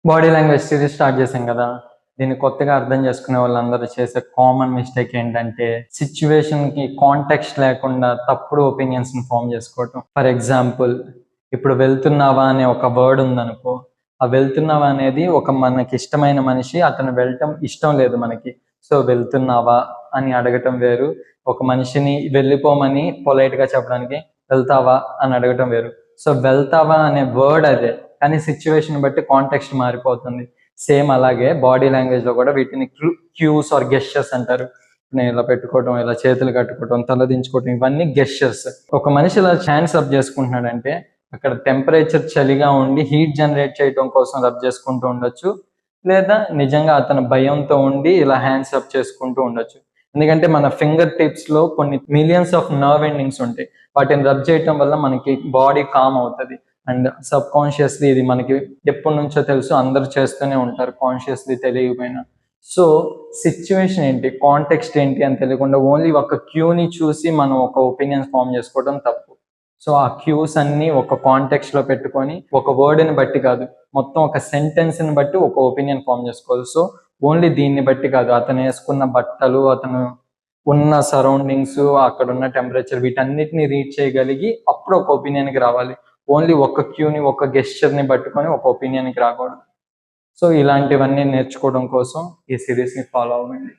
Body language series start చేశాం కదా. దీన్ని కొత్తగా అర్థం చేసుకునే వాళ్ళందరూ చేసే కామన్ మిస్టేక్ ఏంటంటే సిచ్యువేషన్ కి కాంటెక్స్ట్ లేకుండా తప్పుడు ఒపీనియన్స్ ని ఫామ్ చేసుకోవటం. ఫర్ ఎగ్జాంపుల్, ఇప్పుడు వెళ్తున్నావా అనే ఒక వర్డ్ ఉందనుకో, ఆ వెళ్తున్నావా అనేది ఒక మనకి ఇష్టమైన మనిషి, అతను వెళ్ళటం ఇష్టం లేదు మనకి, సో వెళ్తున్నావా అని అడగటం వేరు. ఒక మనిషిని వెళ్ళిపోమని పొలైట్ గా చెప్పడానికి వెళ్తావా అని అడగటం వేరు. సో వెళ్తావా అనే వర్డ్ అదే, కానీ సిచ్యువేషన్ బట్టి కాంటెక్స్ట్ మారిపోతుంది. సేమ్ అలాగే బాడీ లాంగ్వేజ్ లో కూడా వీటిని క్యూస్ ఆర్ గెస్చర్స్ అంటారు. నేను ఇలా పెట్టుకోవడం, ఇలా చేతులు కట్టుకోవడం, తలదించుకోవడం, ఇవన్నీ గెస్చర్స్. ఒక మనిషి ఇలా హ్యాండ్స్ అప్ చేసుకుంటున్నాడంటే అక్కడ టెంపరేచర్ చలిగా ఉండి హీట్ జనరేట్ చేయడం కోసం రబ్ చేసుకుంటూ ఉండొచ్చు, లేదా నిజంగా అతను భయంతో ఉండి ఇలా హ్యాండ్స్ అప్ చేసుకుంటూ ఉండొచ్చు. ఎందుకంటే మన ఫింగర్ టిప్స్ లో కొన్ని మిలియన్స్ ఆఫ్ నర్వ్ ఎండింగ్స్ ఉంటాయి. వాటిని రబ్ చేయటం వల్ల మనకి బాడీ కామ్ అవుతుంది. అండ్ సబ్ కాన్షియస్లీ ఇది మనకి ఎప్పటి నుంచో తెలుసు, అందరు చేస్తూనే ఉంటారు కాన్షియస్లీ తెలియకపోయినా. సో సిచ్యువేషన్ ఏంటి, కాంటెక్స్ట్ ఏంటి అని తెలియకుండా ఓన్లీ ఒక క్యూని చూసి మనం ఒక ఒపీనియన్ ఫామ్ చేసుకోవడం తప్పు. సో ఆ క్యూస్ అన్ని ఒక కాంటెక్స్ట్ లో పెట్టుకొని ఒక వర్డ్ని బట్టి కాదు, మొత్తం ఒక సెంటెన్స్ ని బట్టి ఒక ఒపీనియన్ ఫామ్ చేసుకోవాలి. సో ఓన్లీ దీన్ని బట్టి కాదు, అతను వేసుకున్న బట్టలు, అతను ఉన్న సరౌండింగ్స్, అక్కడ ఉన్న టెంపరేచర్, వీటన్నిటిని రీడ్ చేయగలిగి అప్పుడు ఒక ఒపీనియన్కి రావాలి. ఓన్లీ ఒక క్యూని ఒక గెస్చర్ని పట్టుకొని ఒక ఒపీనియన్కి రాకూడదు. సో ఇలాంటివన్నీ నేర్చుకోవడం కోసం ఈ సిరీస్ని ఫాలో అవ్వండి.